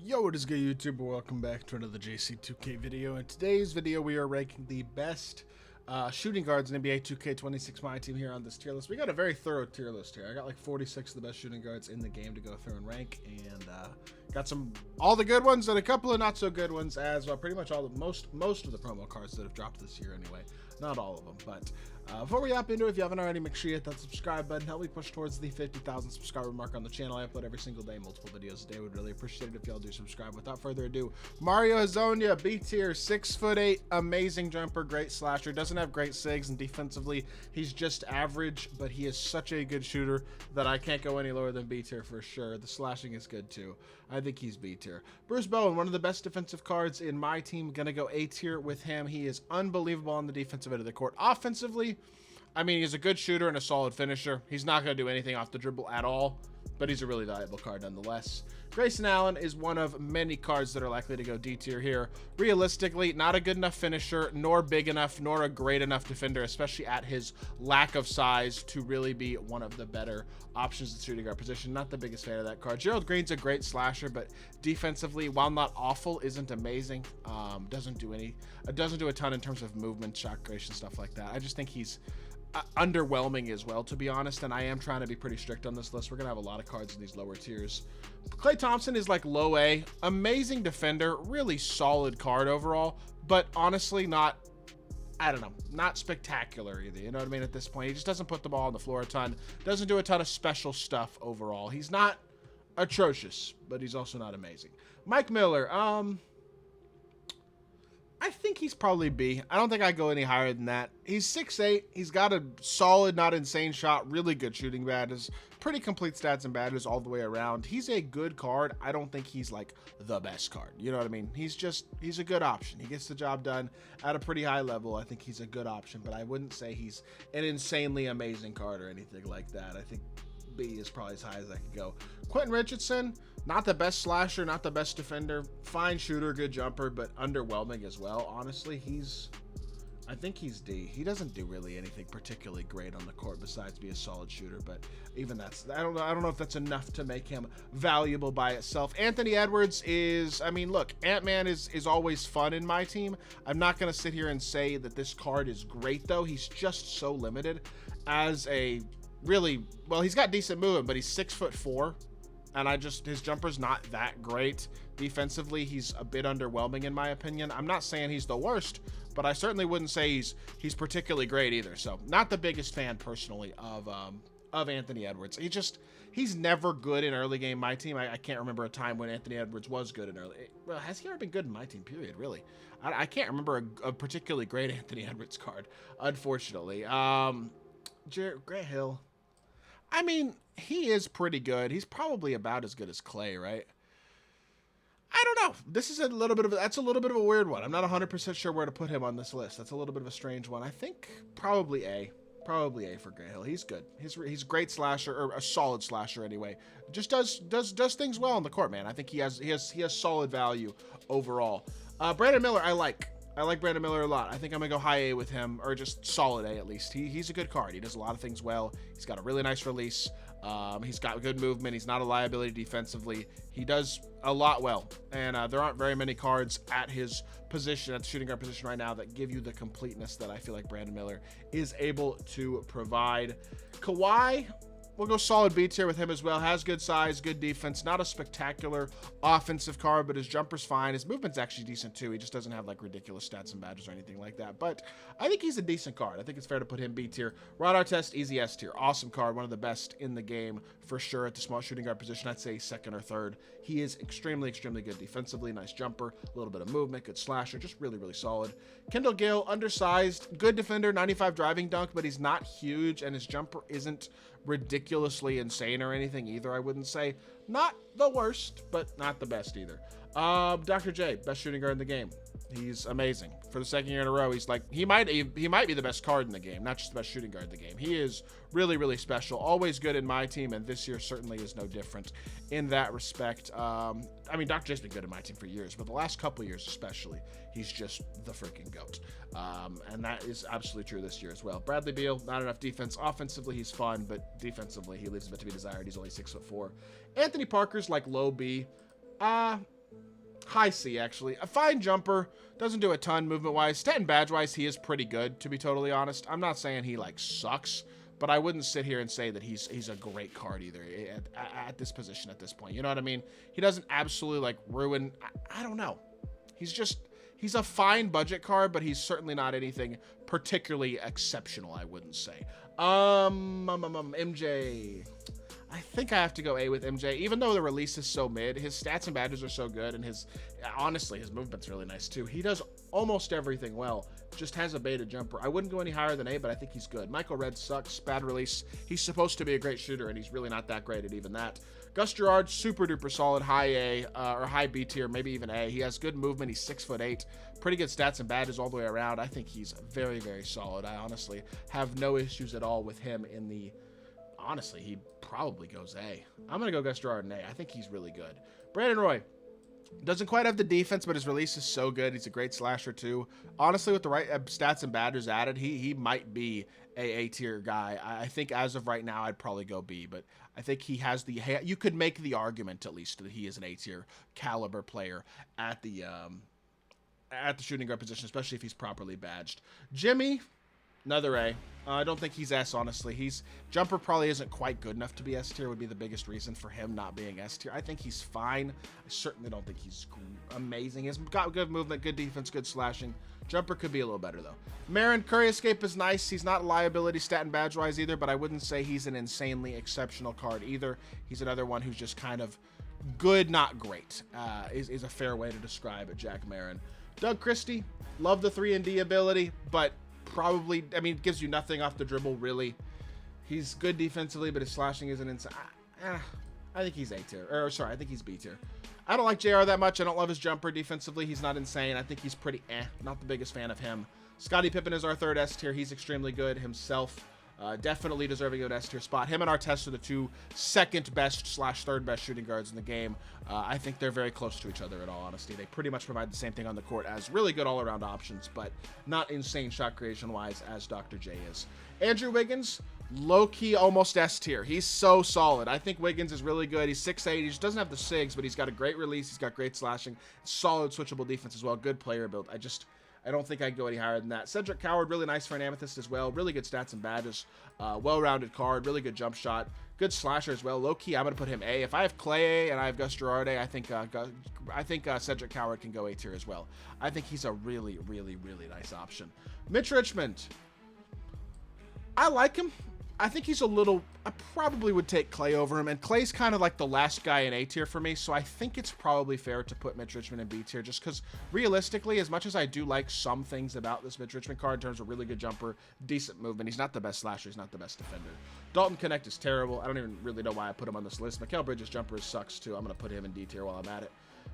Yo, what is good, YouTube? Welcome back to another JC2K video. In today's video, we are ranking the best shooting guards in NBA 2K26 MyTEAM here on this tier list. We got a very thorough tier list here. I got like 46 of the best shooting guards in the game to go through and rank, and got all the good ones and a couple of not so good ones as well. Pretty much most of the promo cards that have dropped this year anyway. Not all of them, but before we hop into it, if you haven't already, make sure you hit that subscribe button. Help me push towards the 50,000 subscriber mark on the channel. I upload every single day, multiple videos a day. Would really appreciate it if y'all do subscribe. Without further ado, Mario Hezonja, B tier, 6'8", amazing jumper, great slasher. Doesn't have great sigs, and defensively, he's just average, but he is such a good shooter that I can't go any lower than B tier for sure. The slashing is good too. I think he's B tier. Bruce Bowen, one of the best defensive cards in my team. Gonna go A tier with him. He is unbelievable on the defensive end of the court. Offensively, I mean, he's a good shooter and a solid finisher. He's not going to do anything off the dribble at all, but he's a really valuable card nonetheless. Grayson Allen is one of many cards that are likely to go D tier here. Realistically, not a good enough finisher, nor big enough, nor a great enough defender, especially at his lack of size, to really be one of the better options at the shooting guard position. Not the biggest fan of that card. Gerald Green's a great slasher, but defensively, while not awful, isn't amazing. Doesn't do a ton in terms of movement, shot creation, stuff like that. I just think he's underwhelming as well, to be honest, and I am trying to be pretty strict on this list. We're gonna have a lot of cards in these lower tiers. Klay Thompson is like low A, amazing defender, really solid card overall, but honestly not, I don't know, not spectacular either, you know what I mean? At this point, he just doesn't put the ball on the floor a ton, doesn't do a ton of special stuff overall. He's not atrocious, but he's also not amazing. Mike Miller, I think he's probably B. I don't think I go any higher than that. He's 6'8". He's got a solid, not insane shot, really good shooting badges, pretty complete stats and badges all the way around. He's a good card. I don't think he's like the best card. You know what I mean? He's a good option. He gets the job done at a pretty high level. I think he's a good option, but I wouldn't say he's an insanely amazing card or anything like that. I think B is probably as high as I could go. Quentin Richardson, not the best slasher, not the best defender, fine shooter, good jumper, but underwhelming as well. Honestly, I think he's D. He doesn't do really anything particularly great on the court besides be a solid shooter, but even that's, I don't know if that's enough to make him valuable by itself. Anthony Edwards is, I mean, look, Ant-Man is always fun in my team. I'm not going to sit here and say that this card is great, though. He's just so limited as a really, well, he's got decent movement, but he's 6'4", and his jumper's not that great. Defensively, he's a bit underwhelming in my opinion. I'm not saying he's the worst, but I certainly wouldn't say he's particularly great either. So not the biggest fan personally of Anthony Edwards. He's never good in early game my team. I can't remember a time when Anthony Edwards was good in early. Well, has he ever been good in my team? Period. Really, I can't remember a particularly great Anthony Edwards card, unfortunately. Grant Hill, I mean, he is pretty good. He's probably about as good as Klay, right? I don't know. This is that's a little bit of a weird one. I'm not 100% sure where to put him on this list. That's a little bit of a strange one. I think probably A. Probably A for Grant Hill. He's good. He's a great slasher, or a solid slasher anyway. Just does things well on the court, man. I think he has solid value overall. Brandon Miller, I like Brandon Miller a lot. I think I'm gonna go high A with him, or just solid A at least. He's a good card. He does a lot of things well. He's got a really nice release. He's got good movement. He's not a liability defensively. He does a lot well, and there aren't very many cards at his position, at the shooting guard position right now, that give you the completeness that I feel like Brandon Miller is able to provide. Kawhi, we'll go solid B tier with him as well. Has good size, good defense. Not a spectacular offensive card, but his jumper's fine. His movement's actually decent too. He just doesn't have like ridiculous stats and badges or anything like that. But I think he's a decent card. I think it's fair to put him B tier. Rod Artest, easy S tier. Awesome card. One of the best in the game for sure at the small shooting guard position. I'd say second or third. He is extremely, extremely good defensively. Nice jumper, a little bit of movement, good slasher, just really, really solid. Kendall Gill, undersized, good defender, 95 driving dunk, but he's not huge, and his jumper isn't ridiculously insane or anything either, I wouldn't say. Not the worst, but not the best either. Dr. J, best shooting guard in the game. He's amazing. For the second year in a row, he's like, he might be the best card in the game, not just the best shooting guard in the game. He is really, really special. Always good in my team, and this year certainly is no different in that respect. I mean, Dr. J's been good in my team for years, but the last couple years especially, he's just the freaking GOAT. And that is absolutely true this year as well. Bradley Beal, not enough defense. Offensively, he's fun, but defensively, he leaves a bit to be desired. He's only 6'4". Anthony Parker's like low B. High C, actually. A fine jumper. Doesn't do a ton movement-wise. Stat and badge-wise, he is pretty good, to be totally honest. I'm not saying he, like, sucks, but I wouldn't sit here and say that he's a great card either at this position at this point. You know what I mean? He doesn't absolutely, like, ruin... I don't know. He's a fine budget card, but he's certainly not anything particularly exceptional, I wouldn't say. MJ... I think I have to go A with MJ, even though the release is so mid. His stats and badges are so good, and honestly, his movement's really nice too. He does almost everything well, just has a beta jumper. I wouldn't go any higher than A, but I think he's good. Michael Red sucks, bad release. He's supposed to be a great shooter, and he's really not that great at even that. Gus Gerard, super duper solid, high A, or high B tier, maybe even A. He has good movement, he's 6'8", pretty good stats and badges all the way around. I think he's very, very solid. I honestly have no issues at all with him in the... Honestly, he probably goes A. I'm going to go Gus Gerard in A. I think he's really good. Brandon Roy doesn't quite have the defense, but his release is so good. He's a great slasher, too. Honestly, with the right stats and badges added, he might be a tier guy. I think as of right now, I'd probably go B, but I think he has the... You could make the argument, at least, that he is an A tier caliber player at the shooting guard position, especially if he's properly badged. Jimmy... Another A. I don't think he's S, honestly. Jumper probably isn't quite good enough to be S tier, would be the biggest reason for him not being S tier. I think he's fine. I certainly don't think he's amazing. He's got good movement, good defense, good slashing. Jumper could be a little better, though. Marin, Curry Escape is nice. He's not a liability stat and badge-wise either, but I wouldn't say he's an insanely exceptional card either. He's another one who's just kind of good, not great, is a fair way to describe it, Jack Marin. Doug Christie, love the 3-and-D ability, but... probably, I mean, it gives you nothing off the dribble, really. He's good defensively, but his slashing isn't insane. I think he's A tier. Or, sorry, I think he's B tier. I don't like JR that much. I don't love his jumper defensively. He's not insane. I think he's pretty Not the biggest fan of him. Scottie Pippen is our third S tier. He's extremely good himself. Definitely deserving of an S tier spot. Him and Artest are the two second best / third best shooting guards in the game. I think they're very close to each other in all honesty. They pretty much provide the same thing on the court as really good all-around options, but not insane shot creation-wise as Dr. J is. Andrew Wiggins, low-key almost S tier. He's so solid. I think Wiggins is really good. He's 6'8". He just doesn't have the SIGs, but he's got a great release. He's got great slashing. Solid switchable defense as well. Good player build. I don't think I'd go any higher than that. Cedric Coward, really nice for an Amethyst as well. Really good stats and badges. Well-rounded card. Really good jump shot. Good slasher as well. Low-key, I'm going to put him A. If I have Clay A and I have Gus Gerard A, I think Cedric Coward can go A tier as well. I think he's a really, really, really nice option. Mitch Richmond. I like him. I think he's a little... I probably would take Clay over him, and Clay's kind of like the last guy in A tier for me, so I think it's probably fair to put Mitch Richmond in B tier, just because realistically, as much as I do like some things about this Mitch Richmond card in terms of really good jumper, decent movement, he's not the best slasher, he's not the best defender. Dalton Connect is terrible. I don't even really know why I put him on this list. Mikal Bridges' jumper sucks too. I'm going to put him in D tier while I'm at it.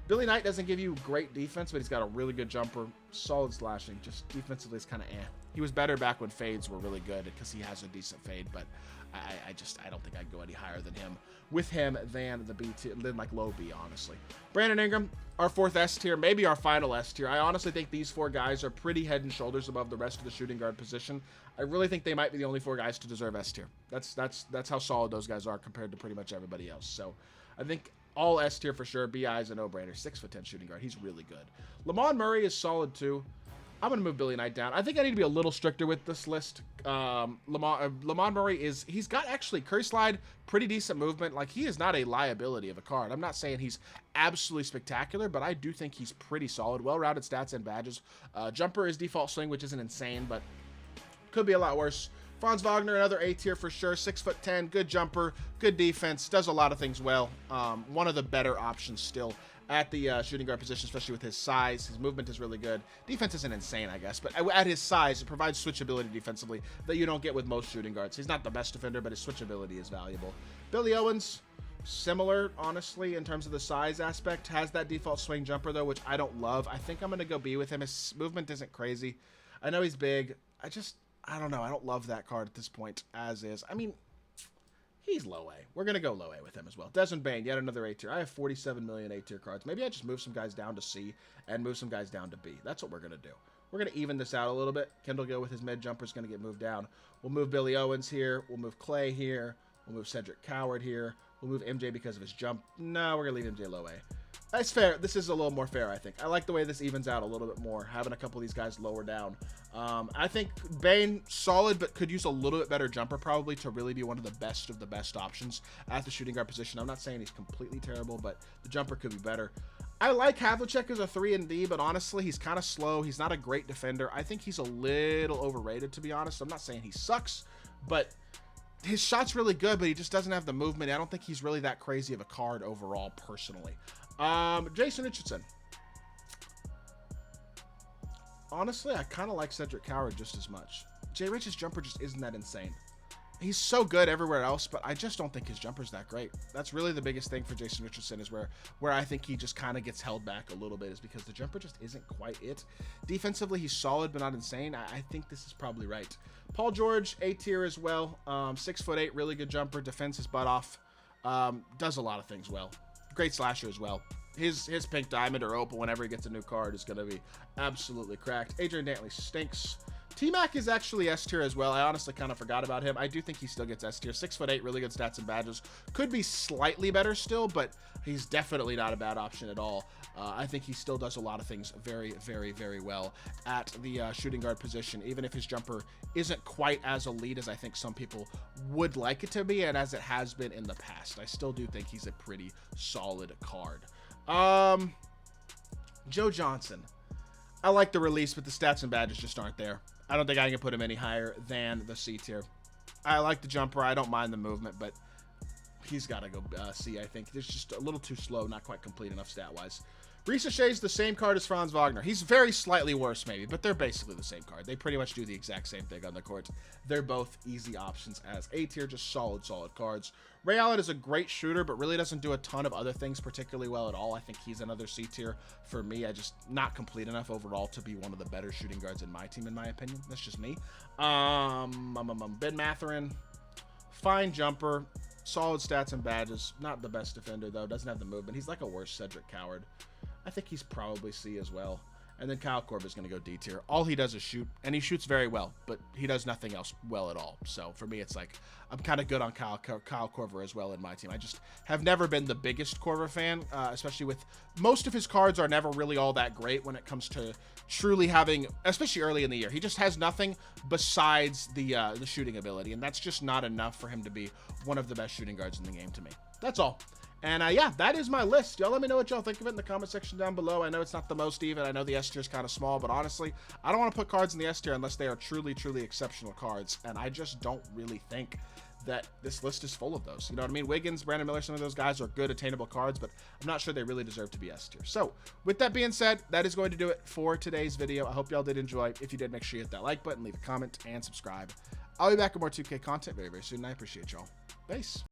Billy Knight doesn't give you great defense, but he's got a really good jumper, solid slashing. Just defensively, it's kind of He was better back when fades were really good because he has a decent fade, but I don't think I'd go any higher than him with him than the B tier, than like low B, honestly. Brandon Ingram, our fourth S tier, maybe our final S tier. I honestly think these four guys are pretty head and shoulders above the rest of the shooting guard position. I really think they might be the only four guys to deserve S tier. That's how solid those guys are compared to pretty much everybody else. So I think all S tier for sure. BI is a no-brainer. 6'10" shooting guard. He's really good. Lamont Murray is solid too. I'm going to move Billy Knight down. I think I need to be a little stricter with this list. Lamont Murray he's got actually Curry Slide, pretty decent movement. Like, he is not a liability of a card. I'm not saying he's absolutely spectacular, but I do think he's pretty solid. Well-rounded stats and badges. Jumper is default swing, which isn't insane, but could be a lot worse. Franz Wagner, another A tier for sure. 6'10", good jumper, good defense, does a lot of things well. One of the better options still at the shooting guard position, especially with his size. His movement is really good. Defense isn't insane, I guess, but at his size, it provides switchability defensively that you don't get with most shooting guards. He's not the best defender, but his switchability is valuable. Billy Owens, similar, honestly, in terms of the size aspect. Has that default swing jumper, though, which I don't love. I think I'm going to go B with him. His movement isn't crazy. I know he's big. I don't know. I don't love that card at this point, as is. I mean, he's low A. We're going to go low A with him as well. Desmond Bain, yet another A tier. I have 47 million A tier cards. Maybe I just move some guys down to C and move some guys down to B. That's what we're going to do. We're going to even this out a little bit. Kendall Gill with his mid jumper is going to get moved down. We'll move Billy Owens here. We'll move Clay here. We'll move Cedric Coward here. We'll move MJ because of his jump. No, we're going to leave MJ low A. That's fair. This is a little more fair, I think. I like the way this evens out a little bit more, having a couple of these guys lower down. I think Bane, solid, but could use a little bit better jumper probably to really be one of the best options at the shooting guard position. I'm not saying he's completely terrible, but the jumper could be better. I like Havlicek as a 3 and D, but honestly, he's kind of slow. He's not a great defender. I think he's a little overrated, to be honest. I'm not saying he sucks, but his shot's really good, but he just doesn't have the movement. I don't think he's really that crazy of a card overall, personally. Jason Richardson. Honestly, I kind of like Cedric Coward just as much. Jay Rich's jumper just isn't that insane. He's so good everywhere else, but I just don't think his jumper's that great. That's really the biggest thing for Jason Richardson, is where I think he just kind of g'ets held back a little bit, is because the jumper just isn't quite it. Defensively, he's solid, but not insane. I think this is probably right. Paul George, A tier as well. 6'8", really good jumper, defends his butt off. Does a lot of things well. Great slasher as well. His pink diamond or opal whenever he gets a new card is going to be absolutely cracked. Adrian Dantley stinks. T-Mac is actually S tier as well. I honestly kind of forgot about him. I do think he still gets S tier. 6'8", really good stats and badges. Could be slightly better still, but he's definitely not a bad option at all. I think he still does a lot of things very, very, very well at the shooting guard position, even if his jumper isn't quite as elite as I think some people would like it to be, and as it has been in the past. I still do think he's a pretty solid card. Joe Johnson. I like the release, but the stats and badges just aren't there. I don't think I can put him any higher than the C tier. I like the jumper. I don't mind the movement, but he's got to go C, I think. It's just a little too slow, not quite complete enough stat-wise. Ricochet's the same card as Franz Wagner. He's very slightly worse, maybe, but they're basically the same card. They pretty much do the exact same thing on the court. They're both easy options as A tier, just solid cards. Ray Allen is a great shooter, but really doesn't do a ton of other things particularly well at all. I think he's another C tier for me. I just not complete enough overall to be one of the better shooting guards in my team, in my opinion. That's just me. Ben Mathurin, fine jumper, solid stats and badges. Not the best defender, though. Doesn't have the movement. He's like a worse Cedric Coward. I think he's probably C as well. And then Kyle Korver is going to go D tier. All he does is shoot, and he shoots very well, but he does nothing else well at all. So for me, it's like I'm kind of good on Kyle Korver as well in my team. I just have never been the biggest Korver fan, especially with most of his cards are never really all that great when it comes to truly having, especially early in the year. He just has nothing besides the shooting ability, and that's just not enough for him to be one of the best shooting guards in the game to me. That's all. And yeah, that is my list. Y'all let me know what y'all think of it in the comment section down below. I know it's not the most even. I know the S tier is kind of small, but honestly, I don't want to put cards in the S tier unless they are truly, truly exceptional cards. And I just don't really think that this list is full of those. You know what I mean? Wiggins, Brandon Miller, some of those guys are good, attainable cards, but I'm not sure they really deserve to be S tier. So with that being said, that is going to do it for today's video. I hope y'all did enjoy. If you did, make sure you hit that like button, leave a comment, and subscribe. I'll be back with more 2K content very, very soon, and I appreciate y'all. Peace.